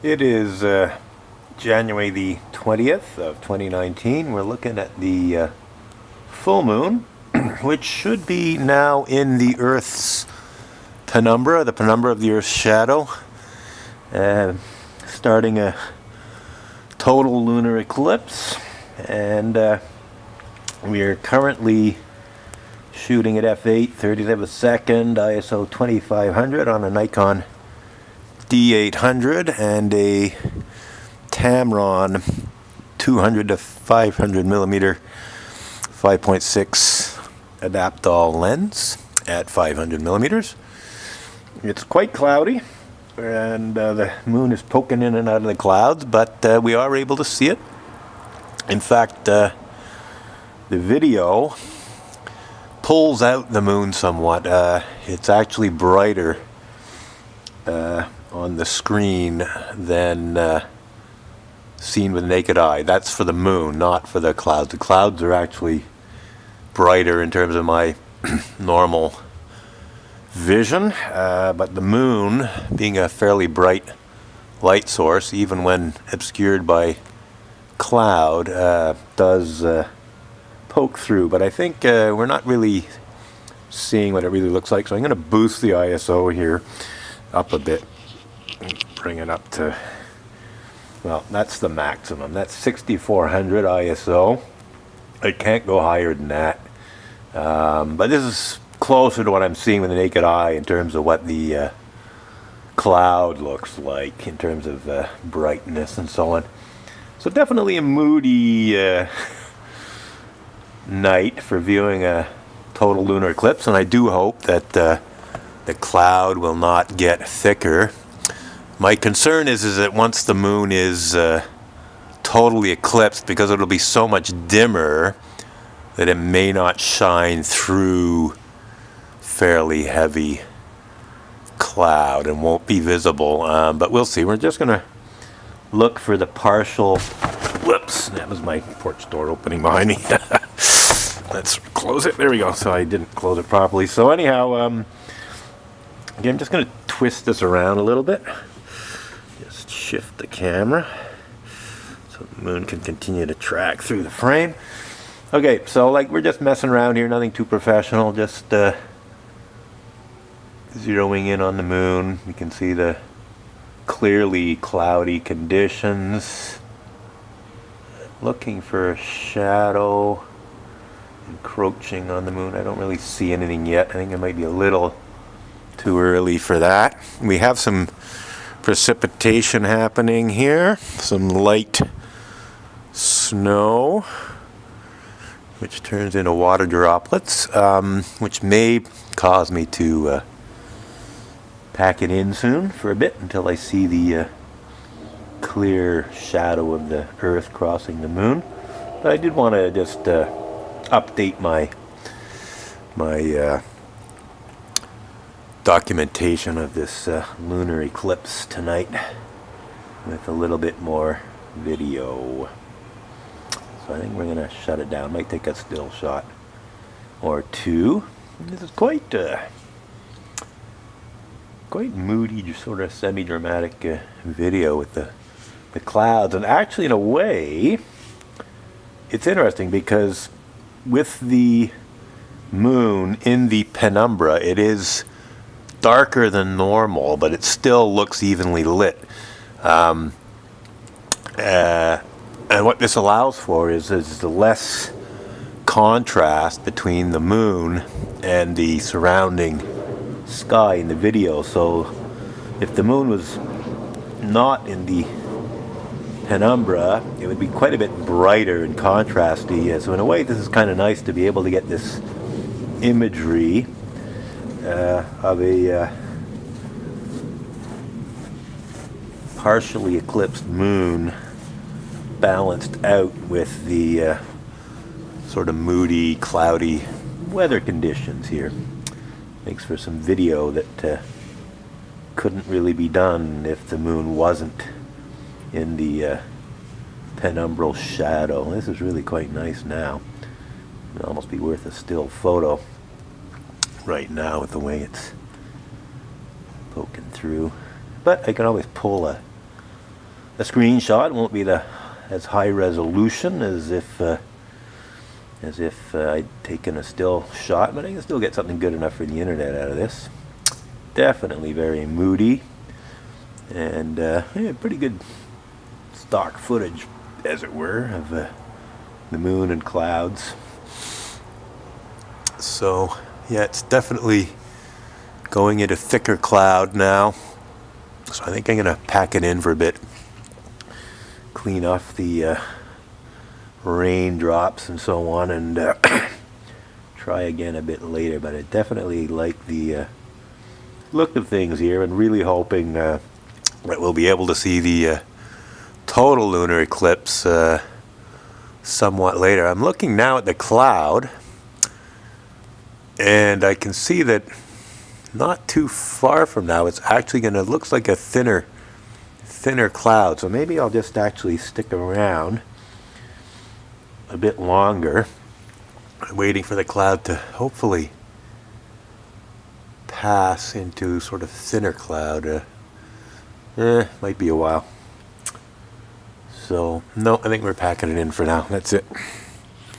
It is January the 20th of 2019. We're looking at the full moon, which should be now in the Earth's penumbra, the penumbra of the Earth's shadow, starting a total lunar eclipse. And we are currently shooting at f8, 30th of a second, ISO 2500 on a Nikon D800 and a Tamron 200 to 500 millimeter 5.6 adaptol lens at 500 millimeters. It's quite cloudy, and the moon is poking in and out of the clouds, but we are able to see it. In fact, the video pulls out the moon somewhat. It's actually brighter on the screen than seen with the naked eye. That's for the moon, not for the clouds. The clouds are actually brighter in terms of my normal vision, but the moon, being a fairly bright light source, even when obscured by cloud, does poke through. But I think we're not really seeing what it really looks like, so I'm going to boost the ISO here up a bit. Bring it up to, well, that's the maximum. That's 6400 ISO. I can't go higher than that. But this is closer to what I'm seeing with the naked eye in terms of what the cloud looks like, in terms of brightness and so on. So definitely a moody night for viewing a total lunar eclipse, and I do hope that the cloud will not get thicker. My concern is that once the moon is totally eclipsed, because it'll be so much dimmer that it may not shine through fairly heavy cloud and won't be visible. But we'll see. We're just going to look for the partial... Whoops, that was my porch door opening behind me. Let's close it. There we go. So I didn't close it properly. So anyhow, again, I'm just going to twist this around a little bit. Just shift the camera so the moon can continue to track through the frame. Okay, so like we're just messing around here, nothing too professional, just zeroing in on the moon. You can see the clearly cloudy conditions. Looking for a shadow encroaching on the moon. I don't really see anything yet. I think it might be a little too early for that. We have some precipitation happening here, some light snow, which turns into water droplets, which may cause me to pack it in soon for a bit until I see the clear shadow of the Earth crossing the moon. But I did want to just update my documentation of this lunar eclipse tonight with a little bit more video. So I think we're going to shut it down. Might take a still shot or two. This is quite moody, sort of semi-dramatic video with the clouds. And actually, in a way, it's interesting because with the moon in the penumbra, it is darker than normal, but it still looks evenly lit. And what this allows for is the less contrast between the moon and the surrounding sky in the video. So if the moon was not in the penumbra, it would be quite a bit brighter and contrasty. So in a way, this is kind of nice to be able to get this imagery of a partially eclipsed moon balanced out with the sort of moody, cloudy weather conditions here. Makes for some video that couldn't really be done if the moon wasn't in the penumbral shadow. This is really quite nice now. It'd almost be worth a still photo right now with the way it's poking through. But I can always pull a screenshot. It won't be as high resolution as if I'd taken a still shot, but I can still get something good enough for the internet out of this. Definitely very moody, and yeah, pretty good stock footage, as it were, of the moon and clouds. So yeah, it's definitely going into thicker cloud now. So I think I'm gonna pack it in for a bit, clean off the raindrops and so on, and try again a bit later. But I definitely like the look of things here, and really hoping that we'll be able to see the total lunar eclipse somewhat later. I'm looking now at the cloud, and I can see that not too far from now it's actually going to look like a thinner cloud. So maybe I'll just actually stick around a bit longer, waiting for the cloud to hopefully pass into sort of thinner cloud. Might be a while. So no, I think we're packing it in for now. That's it.